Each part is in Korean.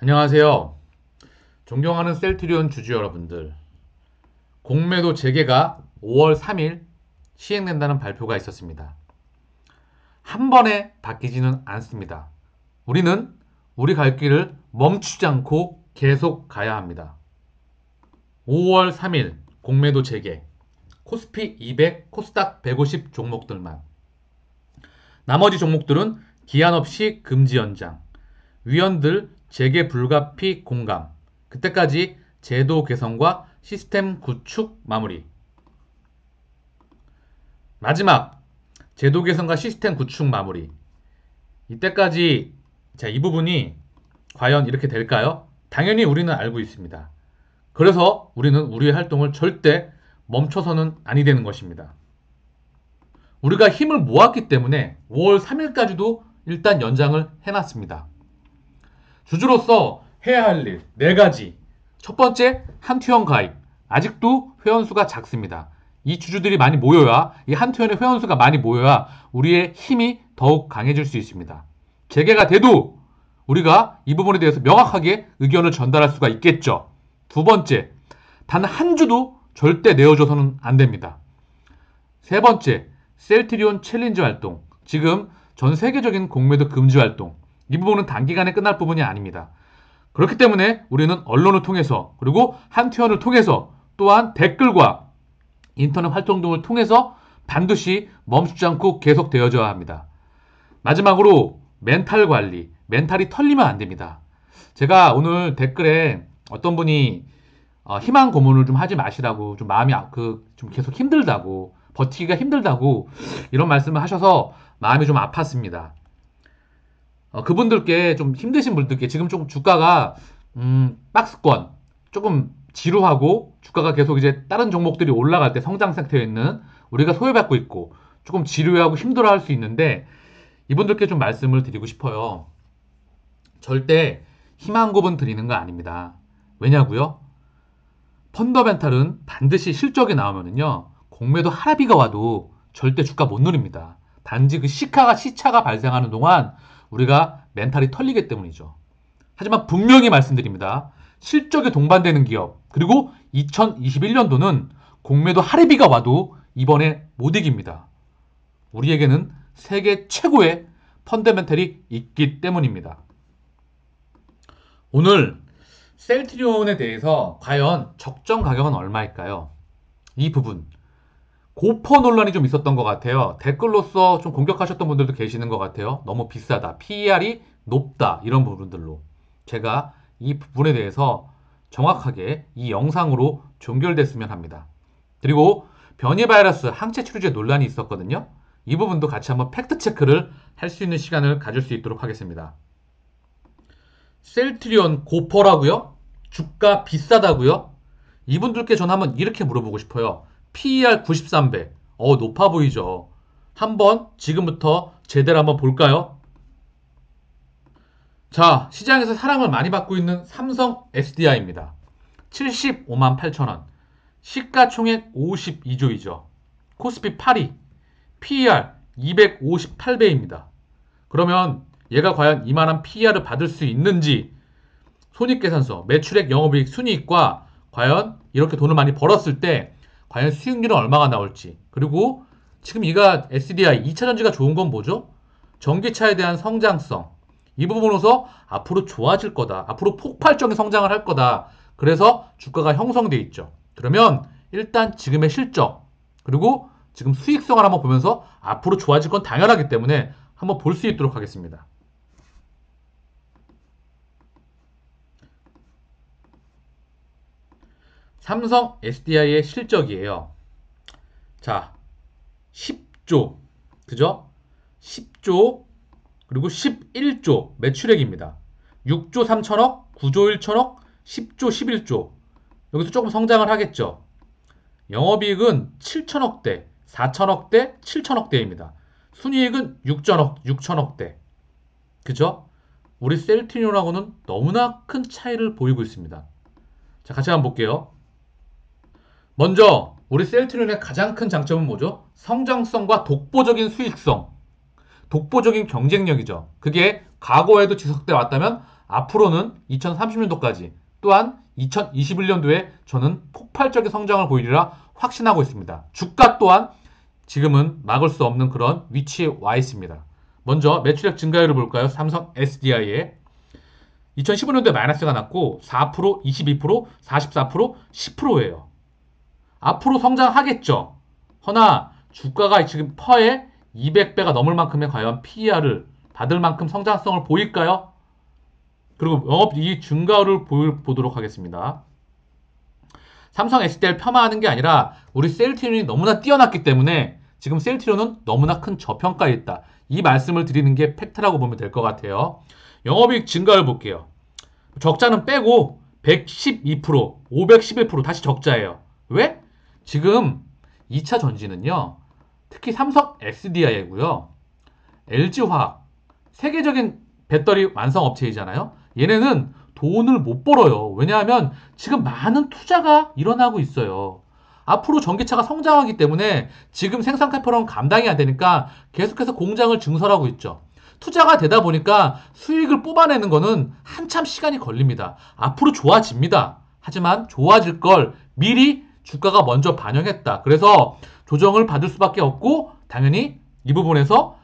안녕하세요. 존경하는 셀트리온 주주 여러분들. 공매도 재개가 5월 3일 시행된다는 발표가 있었습니다. 한 번에 바뀌지는 않습니다. 우리는 우리 갈 길을 멈추지 않고 계속 가야 합니다. 5월 3일 공매도 재개. 코스피 200, 코스닥 150 종목들만. 나머지 종목들은 기한 없이 금지 연장. 위원들 재개 불가피 공감. 그때까지 제도 개선과 시스템 구축 마무리. 마지막 제도 개선과 시스템 구축 마무리. 이때까지 이 부분이 과연 이렇게 될까요? 당연히 우리는 알고 있습니다. 그래서 우리는 우리의 활동을 절대 멈춰서는 아니 되는 것입니다. 우리가 힘을 모았기 때문에 5월 3일까지도 일단 연장을 해놨습니다. 주주로서 해야 할 일 4가지. 첫 번째, 한투형 가입. 아직도 회원수가 작습니다. 이 주주들이 많이 모여야, 이 한투형의 회원수가 많이 모여야 우리의 힘이 더욱 강해질 수 있습니다. 재개가 돼도 우리가 이 부분에 대해서 명확하게 의견을 전달할 수가 있겠죠. 두 번째, 단 한 주도 절대 내어줘서는 안 됩니다. 세 번째, 셀트리온 챌린지 활동. 지금 전 세계적인 공매도 금지 활동. 이 부분은 단기간에 끝날 부분이 아닙니다. 그렇기 때문에 우리는 언론을 통해서 그리고 한투원을 통해서 또한 댓글과 인터넷 활동 등을 통해서 반드시 멈추지 않고 계속 되어져야 합니다. 마지막으로 멘탈 관리. 멘탈이 털리면 안 됩니다. 제가 오늘 댓글에 어떤 분이 희망 고문을 좀 하지 마시라고 좀 마음이 좀 계속 힘들다고 버티기가 힘들다고 이런 말씀을 하셔서 마음이 좀 아팠습니다. 그분들께 좀 힘드신 분들께 지금 좀 주가가 박스권 조금 지루하고 주가가 계속 이제 다른 종목들이 올라갈 때 성장 상태에 있는 우리가 소외받고 있고 조금 지루하고 힘들어할 수 있는데 이분들께 좀 말씀을 드리고 싶어요. 절대 희망고문 드리는 거 아닙니다. 왜냐고요? 펀더멘탈은 반드시 실적이 나오면은요 공매도 하락비가 와도 절대 주가 못 누립니다. 단지 그 시차가 발생하는 동안 우리가 멘탈이 털리기 때문이죠. 하지만 분명히 말씀드립니다. 실적에 동반되는 기업 그리고 2021년도는 공매도 하락비가 와도 이번에 못 이깁니다. 우리에게는 세계 최고의 펀더멘탈이 있기 때문입니다. 오늘 셀트리온에 대해서 과연 적정 가격은 얼마일까요? 이 부분 고퍼 논란이 좀 있었던 것 같아요. 댓글로서 좀 공격하셨던 분들도 계시는 것 같아요. 너무 비싸다. PER이 높다. 이런 부분들로. 제가 이 부분에 대해서 정확하게 이 영상으로 종결됐으면 합니다. 그리고 변이 바이러스 항체 치료제 논란이 있었거든요. 이 부분도 같이 한번 팩트 체크를 할 수 있는 시간을 가질 수 있도록 하겠습니다. 셀트리온 고퍼라고요? 주가 비싸다고요? 이분들께 저는 한번 이렇게 물어보고 싶어요. PER 93배. 높아 보이죠? 한번 지금부터 제대로 한번 볼까요? 자, 시장에서 사랑을 많이 받고 있는 삼성 SDI입니다. 75만 8천원. 시가총액 52조이죠. 코스피 8위. PER 258배입니다. 그러면 얘가 과연 이만한 PER을 받을 수 있는지 손익계산서, 매출액, 영업이익, 순이익과 과연 이렇게 돈을 많이 벌었을 때 과연 수익률은 얼마가 나올지 그리고 지금 이가 SDI 2차전지가 좋은 건 뭐죠? 전기차에 대한 성장성 이 부분으로서 앞으로 좋아질 거다. 앞으로 폭발적인 성장을 할 거다. 그래서 주가가 형성돼 있죠. 그러면 일단 지금의 실적 그리고 지금 수익성을 한번 보면서 앞으로 좋아질 건 당연하기 때문에 한번 볼 수 있도록 하겠습니다. 삼성 SDI의 실적이에요. 자, 10조, 그죠? 10조, 그리고 11조 매출액입니다. 6조 3천억, 9조 1천억, 10조 11조. 여기서 조금 성장을 하겠죠. 영업이익은 7천억대, 4천억대, 7천억대입니다. 순이익은 6천억대. 그죠? 우리 셀트리온하고는 너무나 큰 차이를 보이고 있습니다. 자, 같이 한번 볼게요. 먼저 우리 셀트리온의 가장 큰 장점은 뭐죠? 성장성과 독보적인 수익성, 독보적인 경쟁력이죠. 그게 과거에도 지속돼 왔다면 앞으로는 2030년도까지 또한 2021년도에 저는 폭발적인 성장을 보이리라 확신하고 있습니다. 주가 또한 지금은 막을 수 없는 그런 위치에 와 있습니다. 먼저 매출액 증가율을 볼까요? 삼성 SDI의 2015년도에 마이너스가 났고 4%, 22%, 44%, 10%예요. 앞으로 성장하겠죠. 허나 주가가 지금 퍼에 200배가 넘을 만큼의 과연 PER을 받을 만큼 성장성을 보일까요? 그리고 영업이익 증가율을 보도록 하겠습니다. 삼성 SDI를 폄하하는 게 아니라 우리 셀트리온이 너무나 뛰어났기 때문에 지금 셀트리온은 너무나 큰 저평가에 있다. 이 말씀을 드리는 게 팩트라고 보면 될 것 같아요. 영업이익 증가율 볼게요. 적자는 빼고 112%, 511% 다시 적자예요. 왜? 지금 2차 전지는요. 특히 삼성 SDI고요. LG화학, 세계적인 배터리 완성 업체이잖아요. 얘네는 돈을 못 벌어요. 왜냐하면 지금 많은 투자가 일어나고 있어요. 앞으로 전기차가 성장하기 때문에 지금 생산 카파로는 감당이 안 되니까 계속해서 공장을 증설하고 있죠. 투자가 되다 보니까 수익을 뽑아내는 거는 한참 시간이 걸립니다. 앞으로 좋아집니다. 하지만 좋아질 걸 미리 주가가 먼저 반영했다. 그래서 조정을 받을 수밖에 없고 당연히 이 부분에서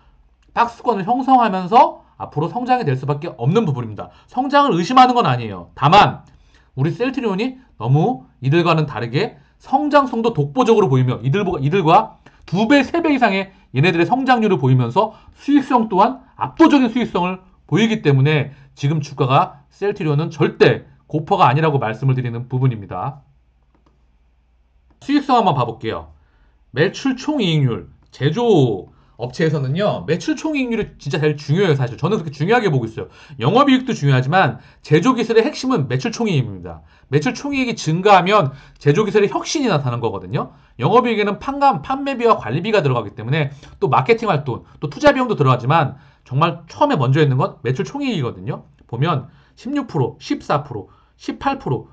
박스권을 형성하면서 앞으로 성장이 될 수밖에 없는 부분입니다. 성장을 의심하는 건 아니에요. 다만 우리 셀트리온이 너무 이들과는 다르게 성장성도 독보적으로 보이며 이들과 2배, 3배 이상의 얘네들의 성장률을 보이면서 수익성 또한 압도적인 수익성을 보이기 때문에 지금 주가가 셀트리온은 절대 고퍼가 아니라고 말씀을 드리는 부분입니다. 수익성 한번 봐볼게요. 매출 총이익률, 제조 업체에서는요, 매출 총이익률이 진짜 제일 중요해요, 사실. 저는 그렇게 중요하게 보고 있어요. 영업이익도 중요하지만, 제조기술의 핵심은 매출 총이익입니다. 매출 총이익이 증가하면 제조기술의 혁신이 나타나는 거거든요. 영업이익에는 판매비와 관리비가 들어가기 때문에, 또 마케팅 활동, 또 투자 비용도 들어가지만, 정말 처음에 먼저 있는 건 매출 총이익이거든요. 보면, 16%, 14%, 18%,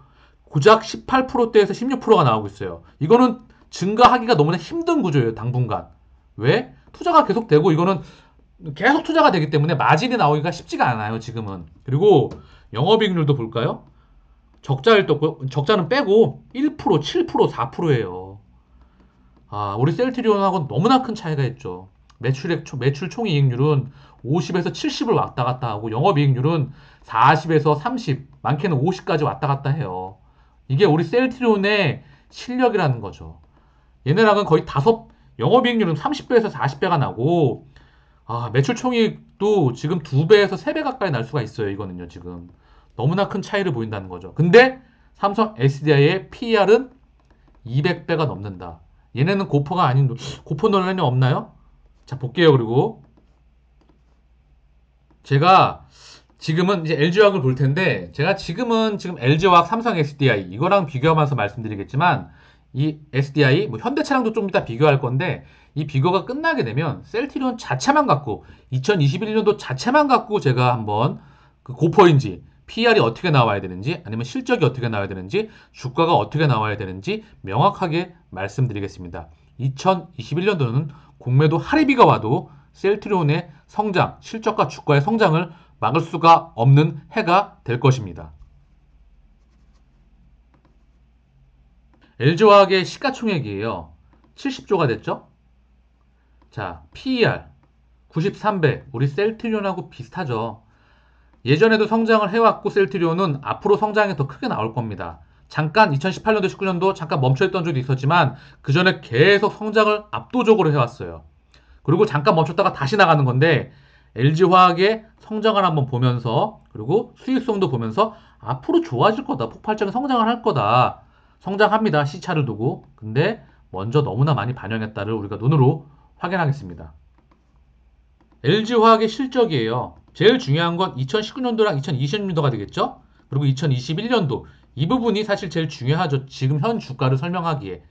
고작 18%대에서 16%가 나오고 있어요. 이거는 증가하기가 너무나 힘든 구조예요, 당분간. 왜? 투자가 계속되고 이거는 계속 투자가 되기 때문에 마진이 나오기가 쉽지가 않아요, 지금은. 그리고 영업이익률도 볼까요? 적자는 빼고 1%, 7%, 4%예요. 아, 우리 셀트리온하고는 너무나 큰 차이가 있죠. 매출 총이익률은 50에서 70을 왔다 갔다 하고 영업이익률은 40에서 30, 많게는 50까지 왔다 갔다 해요. 이게 우리 셀트리온의 실력이라는 거죠. 얘네랑은 거의 영업이익률은 30배에서 40배가 나고, 매출 총이익도 지금 2배에서 3배 가까이 날 수가 있어요, 이거는요, 지금. 너무나 큰 차이를 보인다는 거죠. 근데 삼성 SDI의 PER은 200배가 넘는다. 얘네는 고퍼가 아닌, 고퍼 논란이 없나요? 자, 볼게요, 그리고. 제가 지금은 이제 LG화학을 볼 텐데, 제가 지금 LG화학, 삼성 SDI, 이거랑 비교하면서 말씀드리겠지만, 이 SDI, 뭐 현대차량도 좀 이따 비교할 건데, 이 비교가 끝나게 되면 셀트리온 자체만 갖고 2021년도 자체만 갖고 제가 한번 그 고퍼인지 PR이 어떻게 나와야 되는지 아니면 실적이 어떻게 나와야 되는지 주가가 어떻게 나와야 되는지 명확하게 말씀드리겠습니다. 2021년도는 공매도 할인비가 와도 셀트리온의 성장, 실적과 주가의 성장을 막을 수가 없는 해가 될 것입니다. LG화학의 시가총액이에요. 70조가 됐죠? 자, PER 93배. 우리 셀트리온하고 비슷하죠. 예전에도 성장을 해왔고 셀트리온은 앞으로 성장이 더 크게 나올 겁니다. 잠깐 2018년도, 19년도 잠깐 멈춰있던 적도 있었지만 그 전에 계속 성장을 압도적으로 해왔어요. 그리고 잠깐 멈췄다가 다시 나가는 건데 LG화학의 성장을 한번 보면서 그리고 수익성도 보면서 앞으로 좋아질 거다. 폭발적인 성장을 할 거다. 성장합니다. 시차를 두고. 근데 먼저 너무나 많이 반영했다를 우리가 눈으로 확인하겠습니다. LG화학의 실적이에요. 제일 중요한 건 2019년도랑 2020년도가 되겠죠? 그리고 2021년도. 이 부분이 사실 제일 중요하죠. 지금 현 주가를 설명하기에.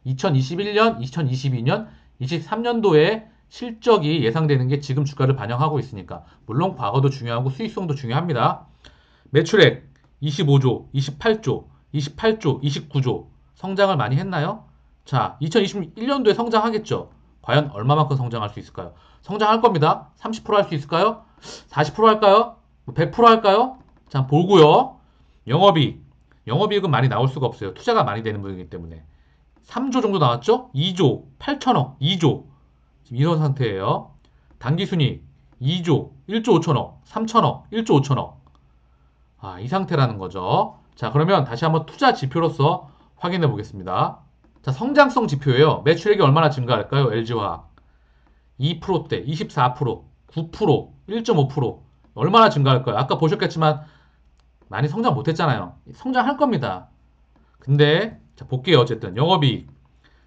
2021년, 2022년, 23년도에 실적이 예상되는 게 지금 주가를 반영하고 있으니까. 물론 과거도 중요하고 수익성도 중요합니다. 매출액 25조, 28조, 28조, 29조. 성장을 많이 했나요? 자, 2021년도에 성장하겠죠? 과연 얼마만큼 성장할 수 있을까요? 성장할 겁니다. 30%할 수 있을까요? 40% 할까요? 100% 할까요? 자, 보고요. 영업이익. 영업이익은 많이 나올 수가 없어요. 투자가 많이 되는 분이기 때문에. 3조 정도 나왔죠? 2조, 8천억, 2조. 지금 이런 상태예요. 당기순이익 2조, 1조 5천억, 3천억, 1조 5천억. 이 상태라는 거죠. 자, 그러면 다시 한번 투자 지표로서 확인해 보겠습니다. 자, 성장성 지표예요. 매출액이 얼마나 증가할까요? LG화학. 2%대, 24%, 9%, 1.5%. 얼마나 증가할까요? 아까 보셨겠지만 많이 성장 못했잖아요. 성장할 겁니다. 근데 자, 볼게요. 어쨌든 영업이익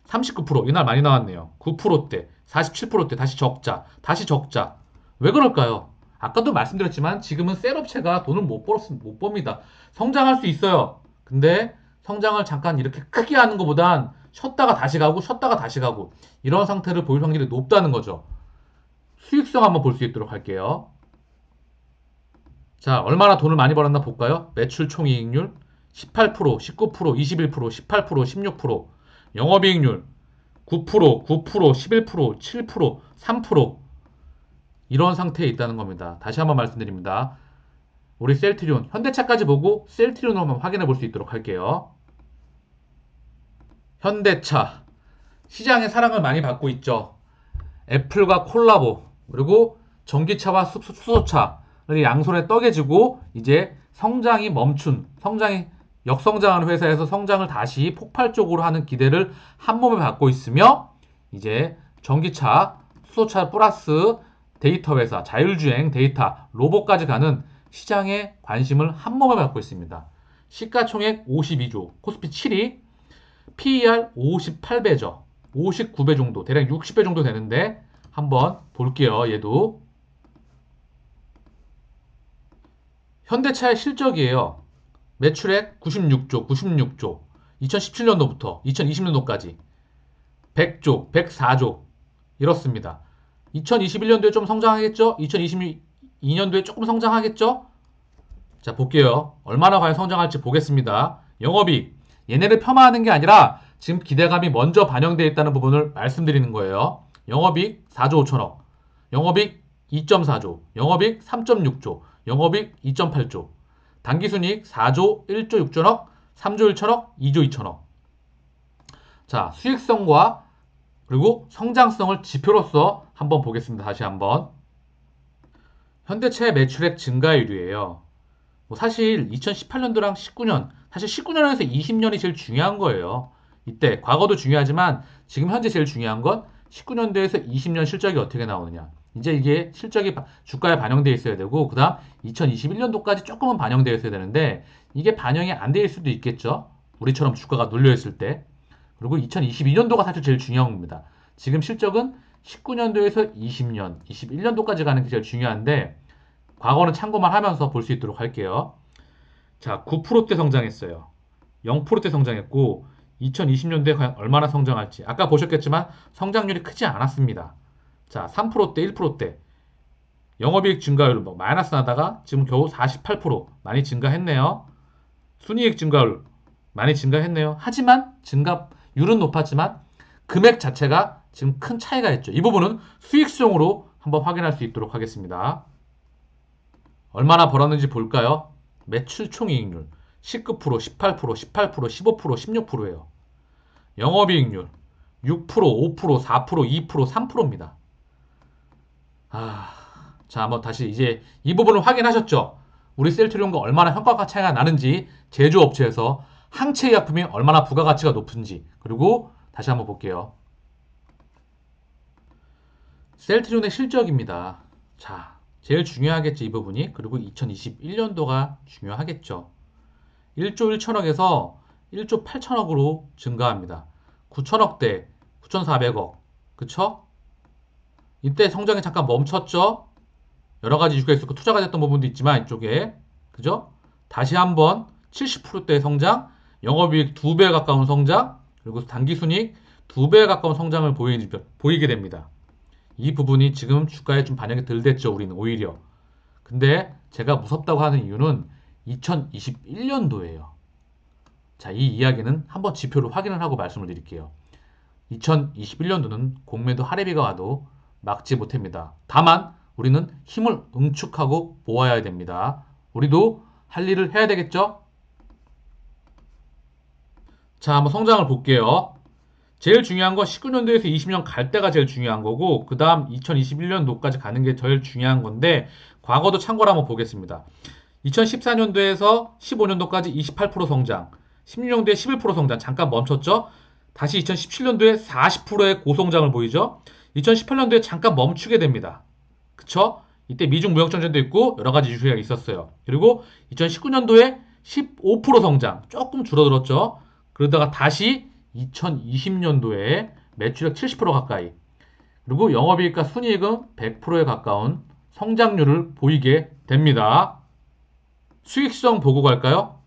39% 이날 많이 나왔네요. 9%대, 47%대 다시 적자, 다시 적자. 왜 그럴까요? 아까도 말씀드렸지만 지금은 셀 업체가 돈을 못 법니다. 성장할 수 있어요. 근데 성장을 잠깐 이렇게 크게 하는 것보단 쉬었다가 다시 가고 쉬었다가 다시 가고 이런 상태를 보일 확률이 높다는 거죠. 수익성 한번 볼 수 있도록 할게요. 자, 얼마나 돈을 많이 벌었나 볼까요? 매출 총이익률 18%, 19%, 21%, 18%, 16%. 영업이익률 9%, 9%, 11%, 7%, 3%. 이런 상태에 있다는 겁니다. 다시 한번 말씀드립니다. 우리 셀트리온, 현대차까지 보고 셀트리온으로 한번 확인해 볼 수 있도록 할게요. 현대차. 시장의 사랑을 많이 받고 있죠. 애플과 콜라보, 그리고 전기차와 수소차를 양손에 떠개지고 이제 성장이 멈춘, 성장이 역성장하는 회사에서 성장을 다시 폭발적으로 하는 기대를 한 몸에 받고 있으며 이제 전기차, 수소차 플러스 데이터 회사, 자율주행 데이터, 로봇까지 가는 시장의 관심을 한 몸에 받고 있습니다. 시가총액 52조, 코스피 7위, PER 58배죠. 59배 정도, 대략 60배 정도 되는데 한번 볼게요. 얘도 현대차의 실적이에요. 매출액 96조, 96조. 2017년도부터 2020년도까지 100조, 104조 이렇습니다. 2021년도에 좀 성장하겠죠? 2022년도에 조금 성장하겠죠? 자, 볼게요. 얼마나 과연 성장할지 보겠습니다. 영업이익. 얘네를 폄하하는 게 아니라 지금 기대감이 먼저 반영되어 있다는 부분을 말씀드리는 거예요. 영업이익 4조 5천억. 영업이익 2.4조. 영업이익 3.6조. 영업이익 2.8조. 당기순이익 4조 1조 6천억. 3조 1천억. 2조 2천억. 자, 수익성과 그리고 성장성을 지표로서 한번 보겠습니다. 다시 한번. 현대차의 매출액 증가율이에요. 사실 2018년도랑 19년, 사실 19년에서 20년이 제일 중요한 거예요. 이때 과거도 중요하지만 지금 현재 제일 중요한 건 19년도에서 20년 실적이 어떻게 나오느냐. 이제 이게 실적이 주가에 반영되어 있어야 되고 그다음 2021년도까지 조금은 반영되어 있어야 되는데 이게 반영이 안 될 수도 있겠죠. 우리처럼 주가가 눌려 있을 때. 그리고 2022년도가 사실 제일 중요한 겁니다. 지금 실적은 19년도에서 20년, 21년도까지 가는 게 제일 중요한데 과거는 참고만 하면서 볼 수 있도록 할게요. 자, 9%대 성장했어요. 0%대 성장했고 2020년도에 과연 얼마나 성장할지 아까 보셨겠지만 성장률이 크지 않았습니다. 자, 3%대, 1%대 영업이익 증가율 마이너스 나다가 지금 겨우 48% 많이 증가했네요. 순이익 증가율 많이 증가했네요. 하지만 증가율은 높았지만 금액 자체가 지금 큰 차이가 있죠. 이 부분은 수익성으로 한번 확인할 수 있도록 하겠습니다. 얼마나 벌었는지 볼까요? 매출 총이익률 19%, 18%, 18%, 15%, 16%예요. 영업이익률 6%, 5%, 4%, 2%, 3%입니다. 자, 한번 다시 이제 이 부분을 확인하셨죠? 우리 셀트리온과 얼마나 현가가 차이가 나는지 제조업체에서 항체의약품이 얼마나 부가가치가 높은지 그리고 다시 한번 볼게요. 셀트리온의 실적입니다. 자, 제일 중요하겠지 이 부분이. 그리고 2021년도가 중요하겠죠. 1조 1천억에서 1조 8천억으로 증가합니다. 9천억대, 9,400억. 그쵸? 이때 성장이 잠깐 멈췄죠? 여러 가지 이유가 있었고 투자가 됐던 부분도 있지만 이쪽에. 그죠? 다시 한번 70%대의 성장, 영업이익 2배 가까운 성장, 그리고 당기순이익 2배에 가까운 성장을 보이게 됩니다. 이 부분이 지금 주가에 좀 반영이 덜 됐죠, 우리는 오히려. 근데 제가 무섭다고 하는 이유는 2021년도예요. 자, 이 이야기는 한번 지표로 확인을 하고 말씀을 드릴게요. 2021년도는 공매도 할애비가 와도 막지 못합니다. 다만 우리는 힘을 응축하고 모아야 됩니다. 우리도 할 일을 해야 되겠죠? 자, 한번 성장을 볼게요. 제일 중요한 건 19년도에서 20년 갈 때가 제일 중요한 거고, 그 다음 2021년도까지 가는 게 제일 중요한 건데, 과거도 참고를 한번 보겠습니다. 2014년도에서 15년도까지 28% 성장, 16년도에 11% 성장, 잠깐 멈췄죠? 다시 2017년도에 40%의 고성장을 보이죠? 2018년도에 잠깐 멈추게 됩니다. 그쵸? 이때 미중 무역 전쟁도 있고 여러 가지 이슈가 있었어요. 그리고 2019년도에 15% 성장, 조금 줄어들었죠? 그러다가 다시 2020년도에 매출액 70% 가까이, 그리고 영업이익과 순이익은 100%에 가까운 성장률을 보이게 됩니다. 수익성 보고 갈까요?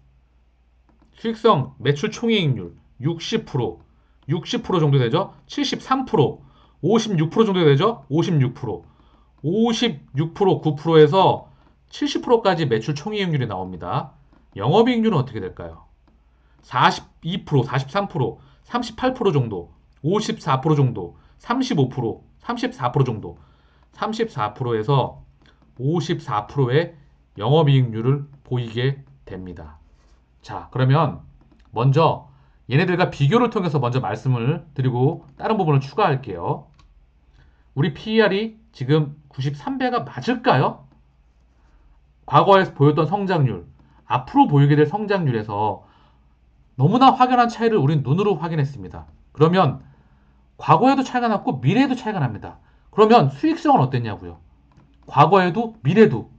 수익성 매출 총이익률 60%, 60% 정도 되죠? 73%, 56% 정도 되죠? 56%, 56%, 9%에서 70%까지 매출 총이익률이 나옵니다. 영업이익률은 어떻게 될까요? 42%, 43%, 38% 정도, 54% 정도, 35%, 34% 정도, 34%에서 54%의 영업이익률을 보이게 됩니다. 자, 그러면 먼저 얘네들과 비교를 통해서 먼저 말씀을 드리고 다른 부분을 추가할게요. 우리 PER이 지금 93배가 맞을까요? 과거에 보였던 성장률, 앞으로 보이게 될 성장률에서 너무나 확연한 차이를 우린 눈으로 확인했습니다. 그러면 과거에도 차이가 났고 미래에도 차이가 납니다. 그러면 수익성은 어땠냐고요? 과거에도 미래도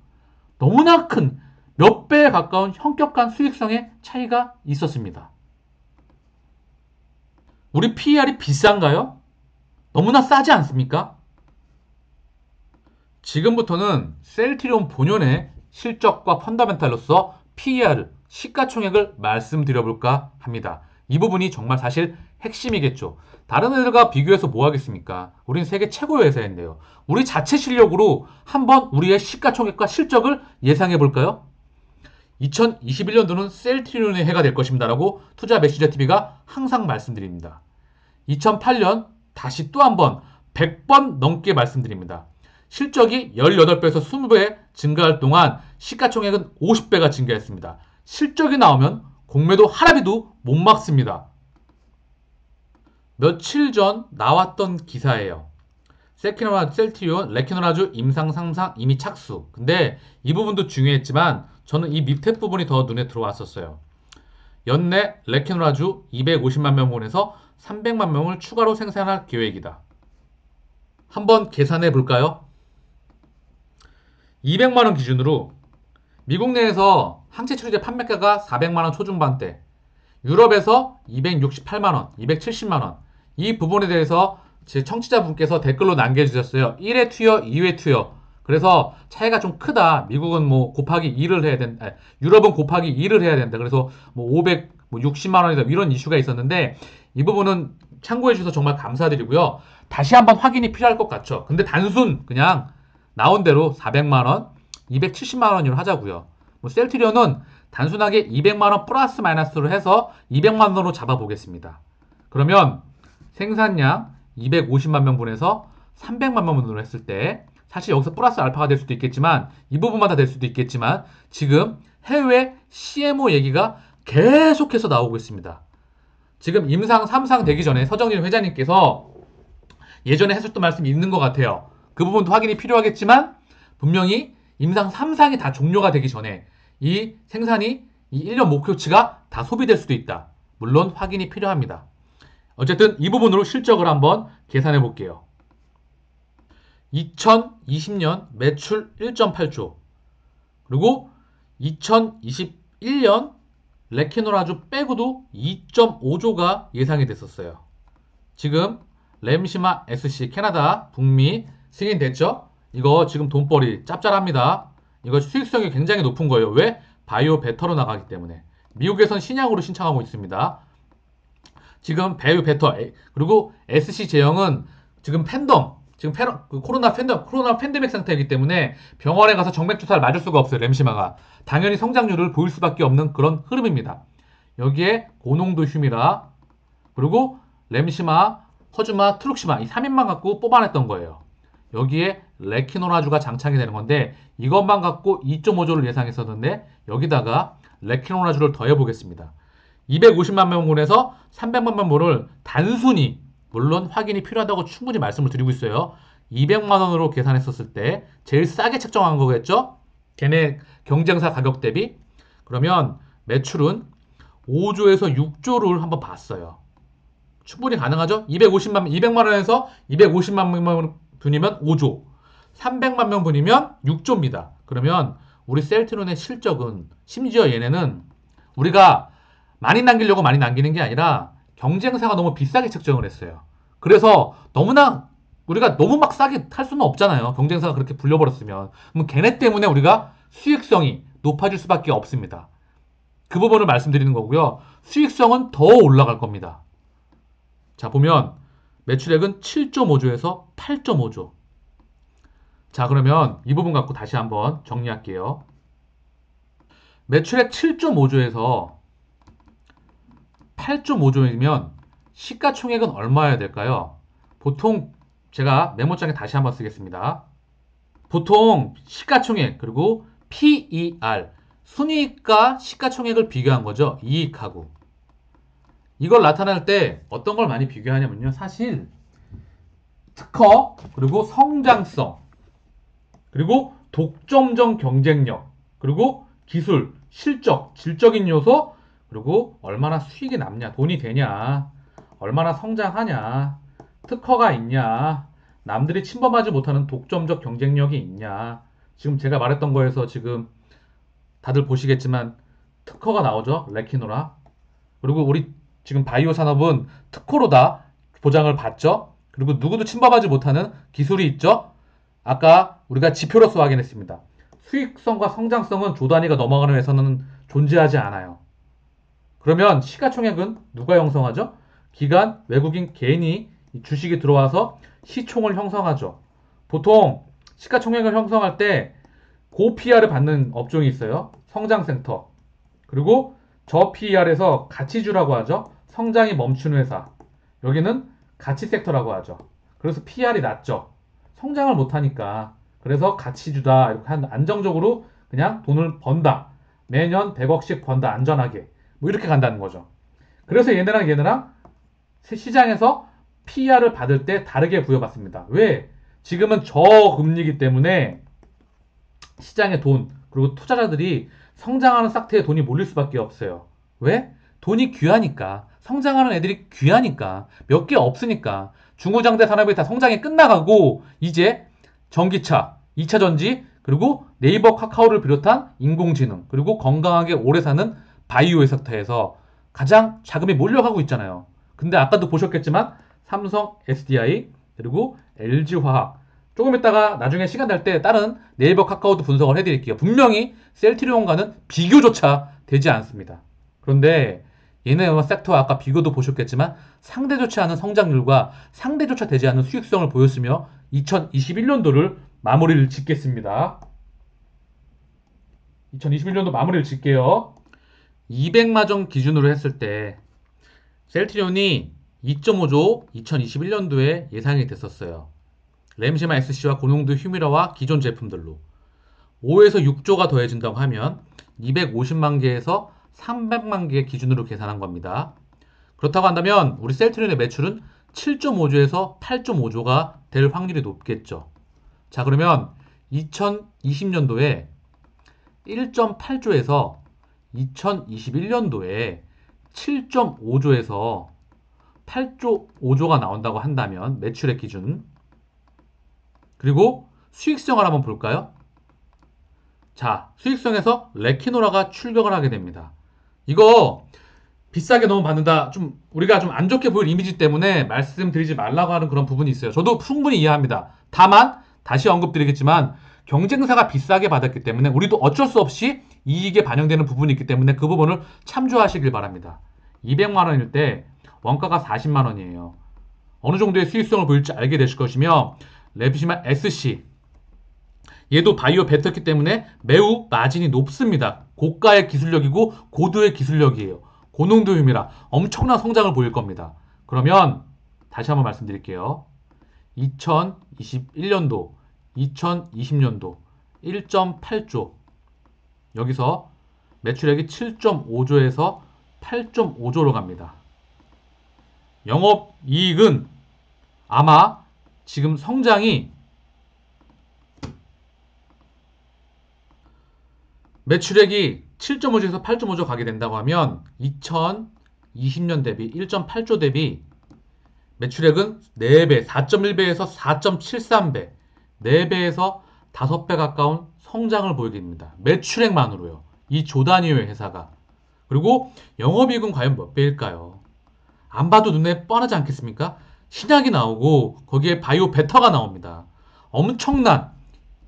너무나 큰 몇 배에 가까운 현격한 수익성의 차이가 있었습니다. 우리 PER이 비싼가요? 너무나 싸지 않습니까? 지금부터는 셀트리온 본연의 실적과 펀더멘탈로서 PER, 시가총액을 말씀드려볼까 합니다. 이 부분이 정말 사실 핵심이겠죠. 다른 애들과 비교해서 뭐 하겠습니까? 우린 세계 최고의 회사인데요. 우리 자체 실력으로 한번 우리의 시가총액과 실적을 예상해 볼까요? 2021년도는 셀트리온의 해가 될 것입니다라고 투자 메시저 TV가 항상 말씀드립니다. 2008년 다시 또 한 번 100번 넘게 말씀드립니다. 실적이 18배에서 20배 증가할 동안 시가총액은 50배가 증가했습니다. 실적이 나오면 공매도 하나비도 못 막습니다. 며칠 전 나왔던 기사예요. 셀트리온, 레키노라주 임상 상상 이미 착수. 근데 이 부분도 중요했지만 저는 이 밑에 부분이 더 눈에 들어왔었어요. 연내 레키노라주 250만 명분에서 300만 명을 추가로 생산할 계획이다. 한번 계산해 볼까요? 200만원 기준으로 미국 내에서 항체 치료제 판매가가 400만원 초중반대, 유럽에서 268만원, 270만원, 이 부분에 대해서 제 청취자분께서 댓글로 남겨주셨어요. 1회 투여, 2회 투여. 그래서 차이가 좀 크다. 미국은 뭐 곱하기 2를 해야 된다. 유럽은 곱하기 2를 해야 된다. 그래서 뭐 560만 원이다. 이런 이슈가 있었는데 이 부분은 참고해 주셔서 정말 감사드리고요. 다시 한번 확인이 필요할 것 같죠. 근데 단순 그냥 나온 대로 400만 원, 270만 원으로 하자고요. 뭐 셀트리온은 단순하게 200만 원 플러스 마이너스로 해서 200만 원으로 잡아보겠습니다. 그러면 생산량 250만 명분에서 300만 명분으로 했을 때 사실 여기서 플러스 알파가 될 수도 있겠지만 이 부분만 다 될 수도 있겠지만 지금 해외 CMO 얘기가 계속해서 나오고 있습니다. 지금 임상 3상 되기 전에 서정진 회장님께서 예전에 하셨던 말씀이 있는 것 같아요. 그 부분도 확인이 필요하겠지만 분명히 임상 3상이 다 종료가 되기 전에 이 생산이 이 1년 목표치가 다 소비될 수도 있다. 물론 확인이 필요합니다. 어쨌든 이 부분으로 실적을 한번 계산해 볼게요. 2020년 매출 1.8조, 그리고 2021년 레키노라주 빼고도 2.5조가 예상이 됐었어요. 지금 램시마 SC 캐나다 북미 승인됐죠? 이거 지금 돈벌이 짭짤합니다. 이거 수익성이 굉장히 높은 거예요. 왜? 바이오 베터로 나가기 때문에. 미국에선 신약으로 신청하고 있습니다. 지금 바이오 베터, 그리고 SC 제형은 지금 팬덤, 지금 코로나 팬데믹 상태이기 때문에 병원에 가서 정맥 주사를 맞을 수가 없어요. 램시마가. 당연히 성장률을 보일 수밖에 없는 그런 흐름입니다. 여기에 고농도 휴미라, 그리고 램시마, 허즈마, 트룩시마 이 3인만 갖고 뽑아냈던 거예요. 여기에 레키노라주가 장착이 되는 건데 이것만 갖고 2.5조를 예상했었는데 여기다가 레키노라주를 더해 보겠습니다. 250만 명분에서 300만 명분을 단순히 물론 확인이 필요하다고 충분히 말씀을 드리고 있어요. 200만 원으로 계산했었을 때 제일 싸게 책정한 거겠죠? 걔네 경쟁사 가격 대비. 그러면 매출은 5조에서 6조를 한번 봤어요. 충분히 가능하죠? 200만 원에서 250만 명분이면 5조, 300만 명분이면 6조입니다. 그러면 우리 셀트론의 실적은 심지어 얘네는 우리가 많이 남기려고 많이 남기는 게 아니라 경쟁사가 너무 비싸게 책정을 했어요. 그래서 너무나 우리가 너무 막 싸게 할 수는 없잖아요. 경쟁사가 그렇게 불려버렸으면. 그럼 걔네 때문에 우리가 수익성이 높아질 수밖에 없습니다. 그 부분을 말씀드리는 거고요. 수익성은 더 올라갈 겁니다. 자, 보면 매출액은 7.5조에서 8.5조. 자, 그러면 이 부분 갖고 다시 한번 정리할게요. 매출액 7.5조에서 8.5조이면 시가총액은 얼마여야 될까요? 보통 제가 메모장에 다시 한번 쓰겠습니다. 보통 시가총액 그리고 PER 순이익과 시가총액을 비교한 거죠. 이익하고. 이걸 나타낼 때 어떤 걸 많이 비교하냐면요. 사실 특허 그리고 성장성 그리고 독점적 경쟁력 그리고 기술, 실적, 질적인 요소 그리고 얼마나 수익이 남냐, 돈이 되냐, 얼마나 성장하냐, 특허가 있냐, 남들이 침범하지 못하는 독점적 경쟁력이 있냐. 지금 제가 말했던 거에서 지금 다들 보시겠지만 특허가 나오죠. 레키노라. 그리고 우리 지금 바이오 산업은 특허로 다 보장을 받죠. 그리고 누구도 침범하지 못하는 기술이 있죠. 아까 우리가 지표로서 확인했습니다. 수익성과 성장성은 조 단위가 넘어가는 회사는 존재하지 않아요. 그러면 시가총액은 누가 형성하죠? 기관, 외국인 개인이 주식이 들어와서 시총을 형성하죠. 보통 시가총액을 형성할 때 고PR을 받는 업종이 있어요. 성장센터. 그리고 저PR에서 가치주라고 하죠. 성장이 멈춘 회사. 여기는 가치섹터라고 하죠. 그래서 PR이 낮죠. 성장을 못하니까. 그래서 가치주다. 이렇게 안정적으로 그냥 돈을 번다. 매년 100억씩 번다. 안전하게. 뭐 이렇게 간다는 거죠. 그래서 얘네랑 시장에서 PR을 받을 때 다르게 부여받습니다. 왜? 지금은 저금리이기 때문에 시장의 돈 그리고 투자자들이 성장하는 싹트에 돈이 몰릴 수밖에 없어요. 왜? 돈이 귀하니까. 성장하는 애들이 귀하니까. 몇 개 없으니까. 중후장대 산업이 다 성장이 끝나가고 이제 전기차, 2차 전지 그리고 네이버 카카오를 비롯한 인공지능 그리고 건강하게 오래 사는 바이오 섹터에서 가장 자금이 몰려가고 있잖아요. 근데 아까도 보셨겠지만 삼성, SDI 그리고 LG화학 조금 있다가 나중에 시간 날 때 다른 네이버 카카오도 분석을 해드릴게요. 분명히 셀트리온과는 비교조차 되지 않습니다. 그런데 얘네 섹터 아까 비교도 보셨겠지만 상대 좋지 않은 성장률과 상대조차 되지 않는 수익성을 보였으며 2021년도를 마무리를 짓겠습니다. 2021년도 마무리를 짓게요. 200마정 기준으로 했을 때 셀트리온이 2.5조 2021년도에 예상이 됐었어요. 램시마 SC와 고농도 휴미라와 기존 제품들로 5에서 6조가 더해진다고 하면 250만 개에서 300만 개 기준으로 계산한 겁니다. 그렇다고 한다면 우리 셀트리온의 매출은 7.5조에서 8.5조가 될 확률이 높겠죠. 자, 그러면 2020년도에 1.8조에서 2021년도에 7.5조에서 8조 5조가 나온다고 한다면 매출액 기준 그리고 수익성을 한번 볼까요? 자, 수익성에서 레키노라가 출격을 하게 됩니다. 이거 비싸게 너무 받는다. 좀 우리가 좀 안 좋게 보일 이미지 때문에 말씀드리지 말라고 하는 그런 부분이 있어요. 저도 충분히 이해합니다. 다만 다시 언급드리겠지만 경쟁사가 비싸게 받았기 때문에 우리도 어쩔 수 없이 이익에 반영되는 부분이 있기 때문에 그 부분을 참조하시길 바랍니다. 200만 원일 때 원가가 40만 원이에요. 어느 정도의 수익성을 보일지 알게 되실 것이며 램시마 SC 얘도 바이오 뱉었기 때문에 매우 마진이 높습니다. 고가의 기술력이고 고도의 기술력이에요. 고농도 휴미라 엄청난 성장을 보일 겁니다. 그러면 다시 한번 말씀드릴게요. 2021년도 2020년도 1.8조. 여기서 매출액이 7.5조에서 8.5조로 갑니다. 영업이익은 아마 지금 성장이 매출액이 7.5조에서 8.5조 가게 된다고 하면 2020년 대비 1.8조 대비 매출액은 4배, 4.1배에서 4.73배, 4배에서 5배 가까운 성장을 보이게 됩니다. 매출액만으로요. 이 조 단위의 회사가. 그리고 영업이익은 과연 몇 배일까요? 안 봐도 눈에 뻔하지 않겠습니까? 신약이 나오고 거기에 바이오 베터가 나옵니다. 엄청난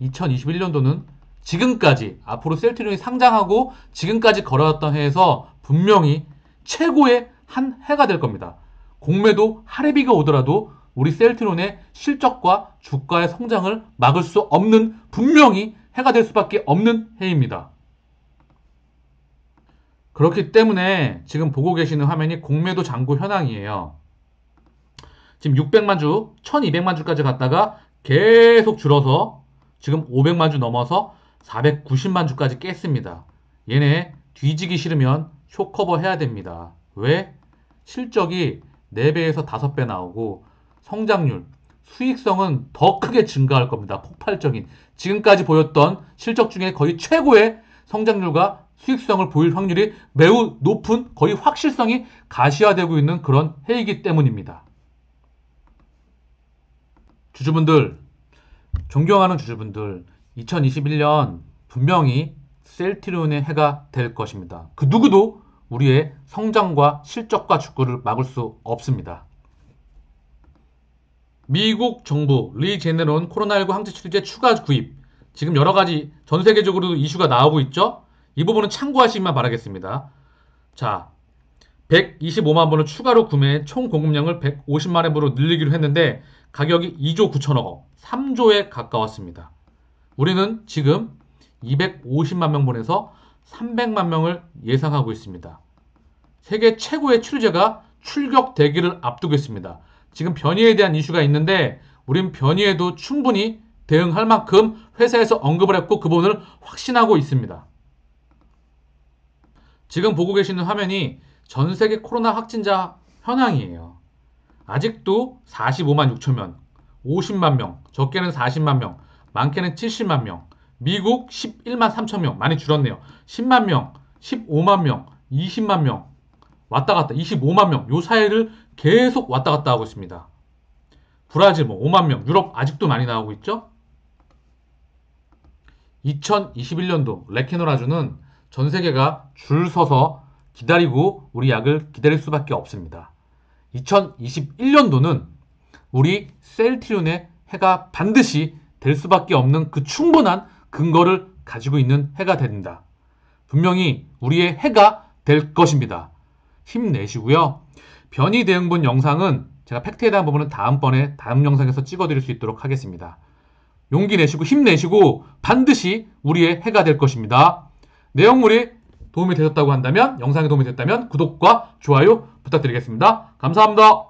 2021년도는 지금까지 앞으로 셀트리온이 상장하고 지금까지 걸어왔던 해에서 분명히 최고의 한 해가 될 겁니다. 공매도 하레비가 오더라도 우리 셀트리온의 실적과 주가의 성장을 막을 수 없는 분명히 해가 될 수밖에 없는 해입니다. 그렇기 때문에 지금 보고 계시는 화면이 공매도 잔고 현황이에요. 지금 600만 주, 1200만 주까지 갔다가 계속 줄어서 지금 500만 주 넘어서 490만 주까지 깼습니다. 얘네 뒤지기 싫으면 쇼커버 해야 됩니다. 왜? 실적이 4배에서 5배 나오고 성장률, 수익성은 더 크게 증가할 겁니다. 폭발적인. 지금까지 보였던 실적 중에 거의 최고의 성장률과 수익성을 보일 확률이 매우 높은, 거의 확실성이 가시화되고 있는 그런 해이기 때문입니다. 주주분들, 존경하는 주주분들, 2021년 분명히 셀트리온의 해가 될 것입니다. 그 누구도 우리의 성장과 실적과 주가를 막을 수 없습니다. 미국 정부 리제네론 코로나19 항체 치료제 추가 구입, 지금 여러 가지 전 세계적으로도 이슈가 나오고 있죠. 이 부분은 참고하시기만 바라겠습니다. 자, 125만 번을 추가로 구매해 총 공급량을 150만 회분으로 늘리기로 했는데 가격이 2조 9천억 원, 3조에 가까웠습니다. 우리는 지금 250만 명분에서 300만 명을 예상하고 있습니다. 세계 최고의 치료제가 출격 대기를 앞두고 있습니다. 지금 변이에 대한 이슈가 있는데 우린 변이에도 충분히 대응할 만큼 회사에서 언급을 했고 그 부분을 확신하고 있습니다. 지금 보고 계시는 화면이 전 세계 코로나 확진자 현황이에요. 아직도 45만 6천 명, 50만 명, 적게는 40만 명, 많게는 70만 명, 미국 11만 3천 명, 많이 줄었네요. 10만 명, 15만 명, 20만 명, 왔다 갔다 25만 명, 요 사이를 계속 왔다 갔다 하고 있습니다. 브라질 5만 명, 유럽 아직도 많이 나오고 있죠? 2021년도 레케노라주는 전 세계가 줄 서서 기다리고 우리 약을 기다릴 수밖에 없습니다. 2021년도는 우리 셀트리온의 해가 반드시 될 수밖에 없는 그 충분한 근거를 가지고 있는 해가 됩니다. 분명히 우리의 해가 될 것입니다. 힘내시고요. 변이 대응본 영상은 제가 팩트에 대한 부분은 다음번에 다음 영상에서 찍어드릴 수 있도록 하겠습니다. 용기 내시고 힘내시고 반드시 우리의 해가 될 것입니다. 내용물이 도움이 되셨다고 한다면, 영상이 도움이 됐다면 구독과 좋아요 부탁드리겠습니다. 감사합니다.